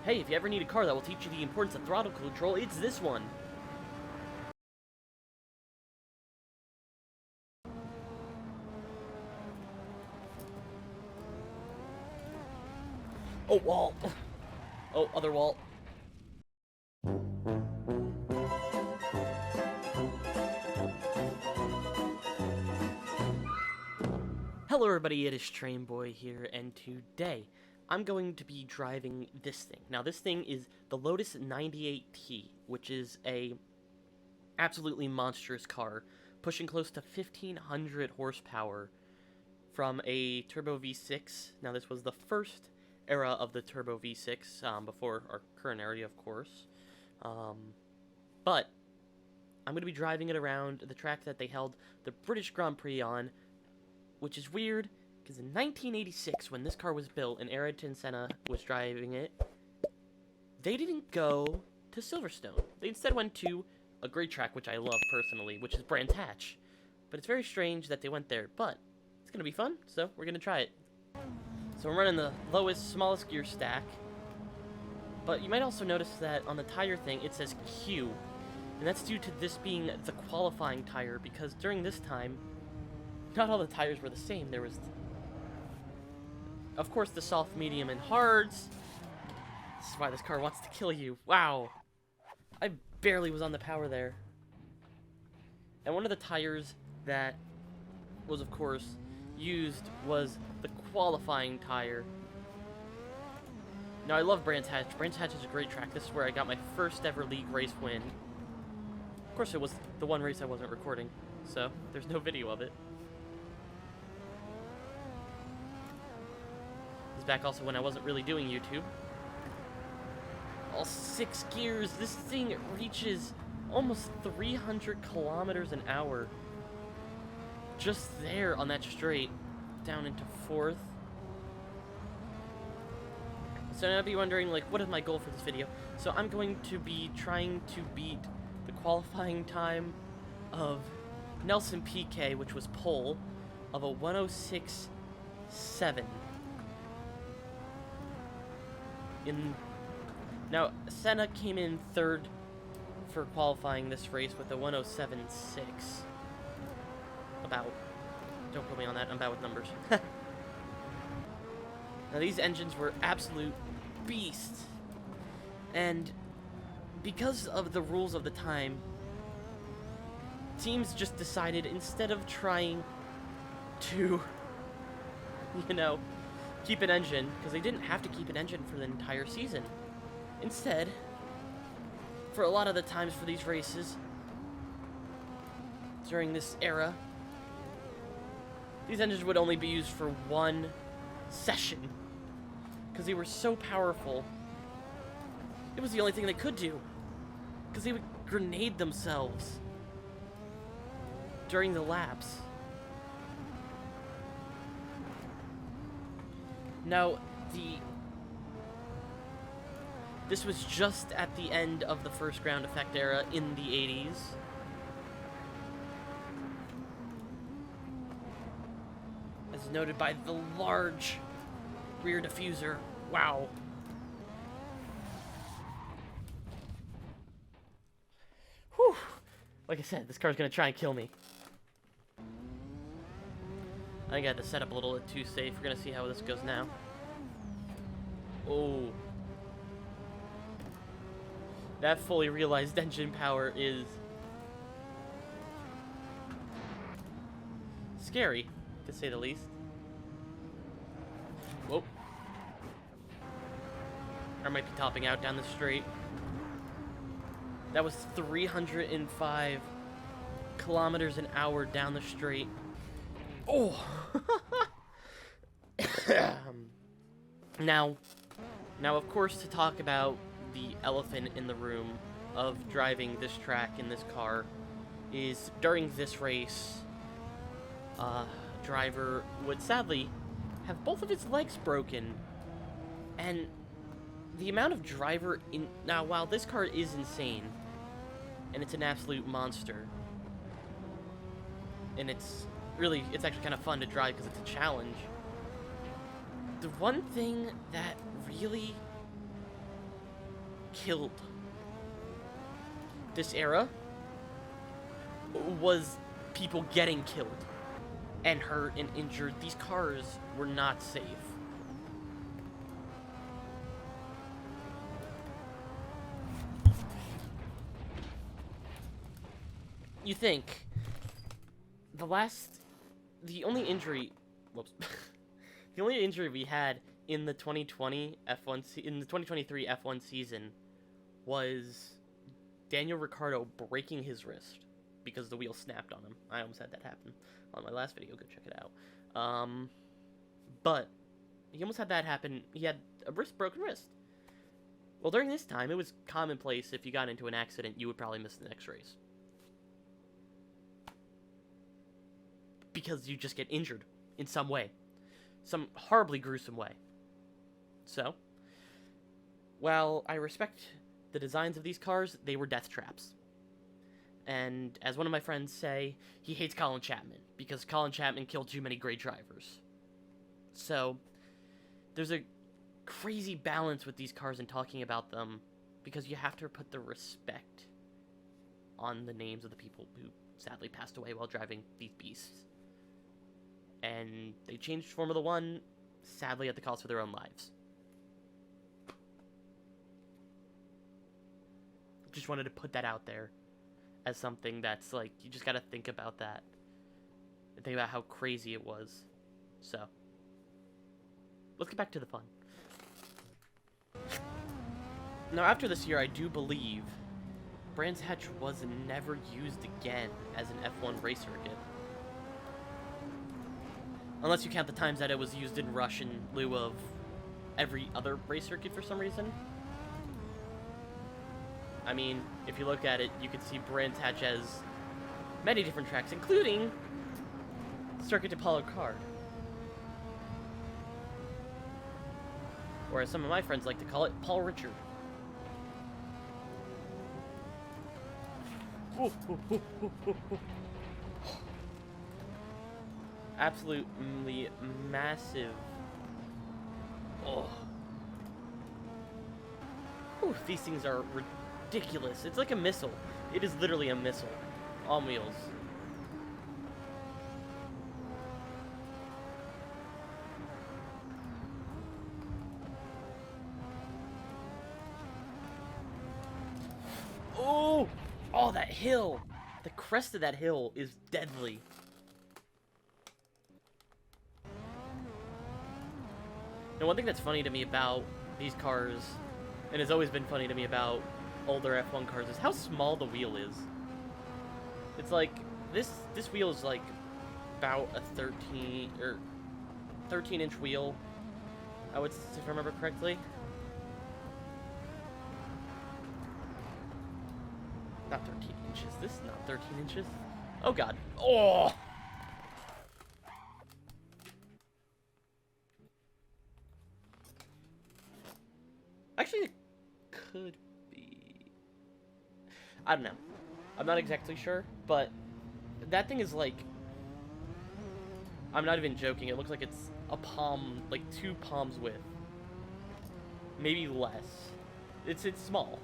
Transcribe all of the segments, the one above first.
Hey, if you ever need a car that will teach you the importance of throttle control, it's this one. Oh, wall. Oh, other wall. Hello everybody, it is Trainboy here, and today I'm going to be driving this thing. Now this thing is the Lotus 98T, which is a absolutely monstrous car, pushing close to 1500 horsepower from a turbo V6. Now this was the first era of the turbo V6, before our current area, of course. But I'm going to be driving it around the track that they held the British Grand Prix on, which is weird, because in 1986, when this car was built and Ayrton Senna was driving it, they didn't go to Silverstone. They instead went to a great track, which I love personally, which is Brands Hatch. But it's very strange that they went there, but it's going to be fun, so we're going to try it. So I'm running the lowest, smallest gear stack, but you might also notice that on the tire thing, it says Q, and that's due to this being the qualifying tire, because during this time, not all the tires were the same. There was, of course, the soft, medium, and hards. This is why this car wants to kill you. Wow. I barely was on the power there. And one of the tires that was, of course, used was the qualifying tire. Now, I love Brands Hatch. Brands Hatch is a great track. This is where I got my first ever league race win. Of course, it was the one race I wasn't recording, so there's no video of it. Back also when I wasn't really doing YouTube. All 6 gears. This thing reaches almost 300 kilometers an hour. Just there on that straight. Down into 4th. So now I'd be wondering, like, what is my goal for this video? So I'm going to be trying to beat the qualifying time of Nelson Piquet, which was pole, of a 106.7. Now, Senna came in 3rd for qualifying this race with a 107.6. About. Don't put me on that, I'm bad with numbers. Now, these engines were absolute beasts. And because of the rules of the time, teams just decided, instead of trying to, keep an engine, because they didn't have to keep an engine for the entire season. Instead, for a lot of the times for these races, during this era, these engines would only be used for one session, because they were so powerful. It was the only thing they could do, because they would grenade themselves during the laps. Now, this was just at the end of the first ground effect era in the 80s. As noted by the large rear diffuser. Wow. Whew. Like I said, this car's gonna try and kill me. I think I had to set up a little bit too safe. We're gonna see how this goes now. Oh. That fully realized engine power is scary, to say the least. Whoa. I might be topping out down the straight. That was 305 kilometers an hour down the straight. Oh! Now, of course, to talk about the elephant in the room of driving this track in this car is, during this race, driver would sadly have both of his legs broken. And the amount of driver in... Now, while this car is insane, and it's an absolute monster, and it's actually kind of fun to drive because it's a challenge, the one thing that really killed. This era was people getting killed and hurt and injured. These cars were not safe. You think the only injury, whoops, the only injury we had in the 2020 F1 in the 2023 F1 season was Daniel Ricciardo breaking his wrist because the wheel snapped on him. I almost had that happen on my last video. Go check it out. But he almost had that happen. He had a broken wrist. Well, during this time, it was commonplace if you got into an accident, you would probably miss the next race. Because you just get injured in some way. Some horribly gruesome way. So, while I respect the designs of these cars, they were death traps. And as one of my friends say, he hates Colin Chapman because Colin Chapman killed too many great drivers. So, there's a crazy balance with these cars and talking about them because you have to put the respect on the names of the people who sadly passed away while driving these beasts. And they changed Formula One, sadly at the cost of their own lives. Just wanted to put that out there as something that's like, you just gotta think about that. And think about how crazy it was. So, let's get back to the fun. Now, after this year, I do believe Brands Hatch was never used again as an F1 race circuit. Unless you count the times that it was used in Rush in lieu of every other race circuit for some reason. I mean, if you look at it, you can see Brands Hatch has many different tracks, including Circuit de Paul Ricard. Or as some of my friends like to call it, Paul Richard. Absolutely massive. Oh. Whew, these things are ridiculous. It's like a missile. It is literally a missile on wheels. Oh! Oh, that hill! The crest of that hill is deadly. Now, one thing that's funny to me about these cars, and has always been funny to me about older F1 cars, is how small the wheel is. It's like, this wheel is like about a 13-inch wheel, I would, if I remember correctly. Not 13 inches. This is not 13 inches. Oh, God. Oh! Actually, it could be. I don't know. I'm not exactly sure, but that thing is like, I'm not even joking. It looks like it's a palm, like 2 palms width. Maybe less. It's small.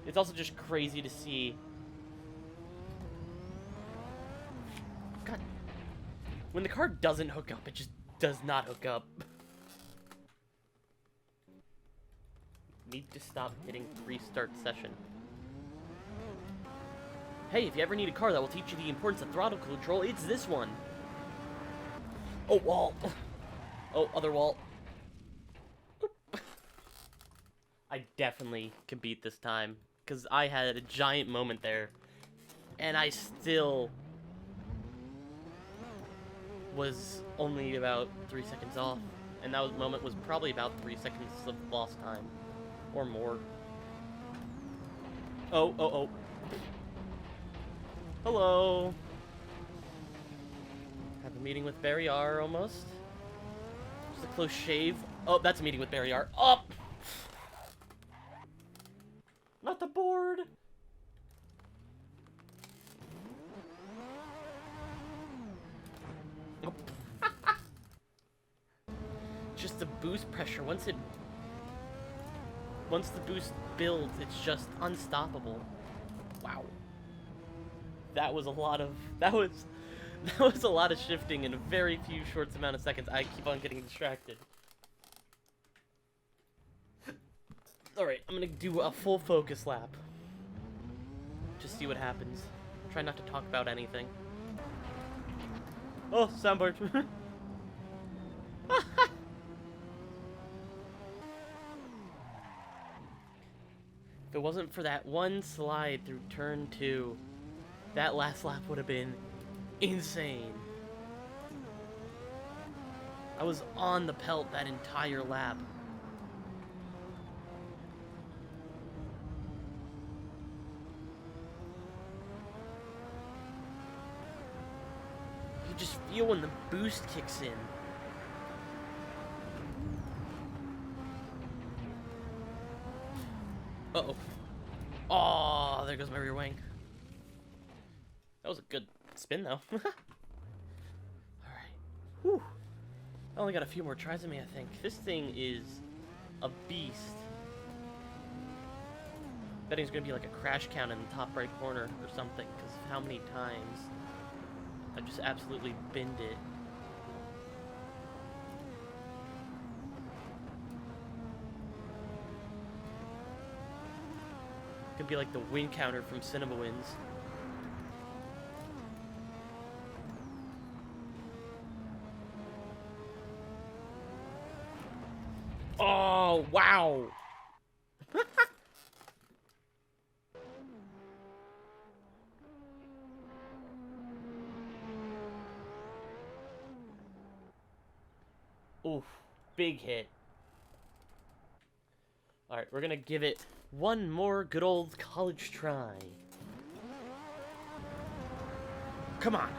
It's also just crazy to see. God. When the car doesn't hook up, it just does not hook up. Need to stop hitting restart session. Hey, if you ever need a car that will teach you the importance of throttle control, it's this one. Oh, wall. Oh, other wall. I definitely can beat this time, because I had a giant moment there, and I still was only about 3 seconds off, and that moment was probably about 3 seconds of lost time, or more. Oh, oh, oh. Hello. Have a meeting with Barry R almost. Just a close shave. Oh, that's a meeting with Barry R. Up! Not the board! the boost pressure, once the boost builds, it's just unstoppable. Wow. That was a lot of a lot of shifting in a very few short amount of seconds. I keep on getting distracted. Alright, I'm gonna do a full focus lap. Just see what happens. Try not to talk about anything. Oh, soundboard. If it wasn't for that one slide through turn 2, that last lap would have been insane. I was on the pelt that entire lap. You just feel when the boost kicks in. Uh-oh. Oh, there goes my rear wing. That was a good spin, though. Alright. Whew. I only got a few more tries of me, I think. This thing is a beast. Betting it's gonna be like a crash count in the top right corner or something, because of how many times I've just absolutely binned it. Could be like the win counter from Cinema Wins. Oh, wow! Oof, big hit. Alright, we're gonna give it one more good old college try. Come on!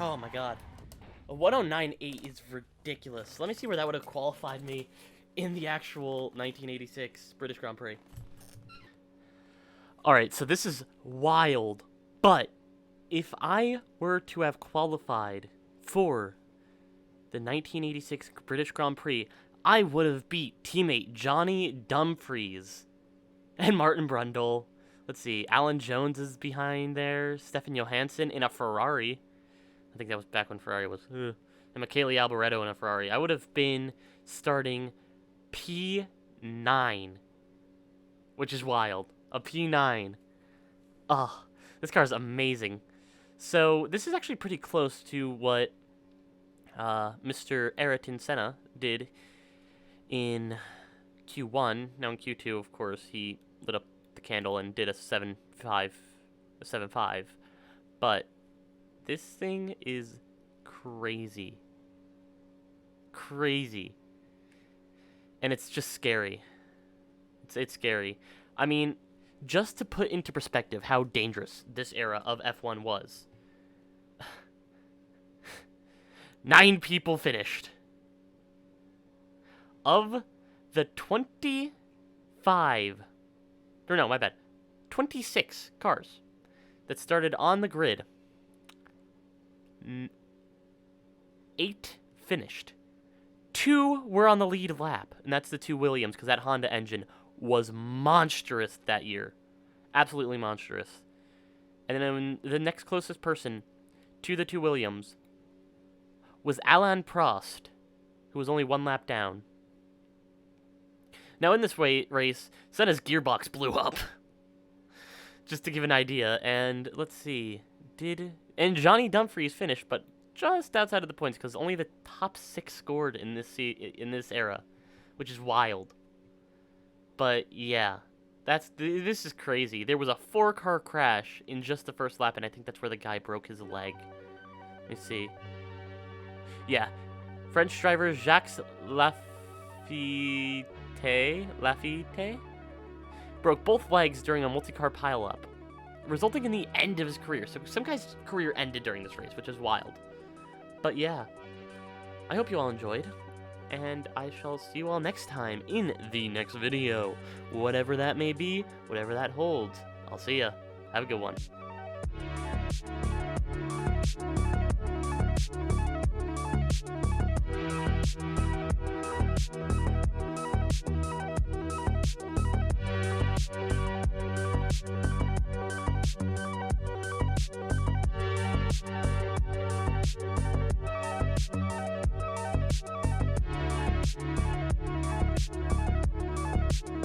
Oh my god. A 109.8 is ridiculous. Let me see where that would have qualified me in the actual 1986 British Grand Prix. Alright, so this is wild. But if I were to have qualified for the 1986 British Grand Prix, I would have beat teammate Johnny Dumfries and Martin Brundle. Let's see, Alan Jones is behind there, Stefan Johansson in a Ferrari. I think that was back when Ferrari was... And Michele Alboreto in a Ferrari. I would have been starting P9. Which is wild. A P9. Ugh. This car is amazing. So, this is actually pretty close to what Mr. Ayrton Senna did in Q1. Now in Q2, of course, he lit up the candle and did a 7.5. But this thing is crazy. Crazy. And it's just scary. It's scary. I mean, just to put into perspective how dangerous this era of F1 was. 9 people finished. Of the 25... Or no, my bad. 26 cars that started on the grid. 8 finished. 2 were on the lead lap, and that's the 2 Williams, because that Honda engine was monstrous that year. Absolutely monstrous. And then the next closest person to the 2 Williams was Alain Prost, who was only 1 lap down. Now in this race, Senna's gearbox blew up. Just to give an idea, and let's see, and Johnny Dumfries finished, but just outside of the points, because only the top 6 scored in this era, which is wild. But yeah, this is crazy. There was a 4-car crash in just the first lap, and I think that's where the guy broke his leg. Let me see. Yeah, French driver Jacques Lafitte broke both legs during a multi-car pileup, resulting in the end of his career. So some guy's career ended during this race, which is wild. But yeah, I hope you all enjoyed, and I shall see you all next time in the next video. Whatever that may be, whatever that holds. I'll see ya. Have a good one.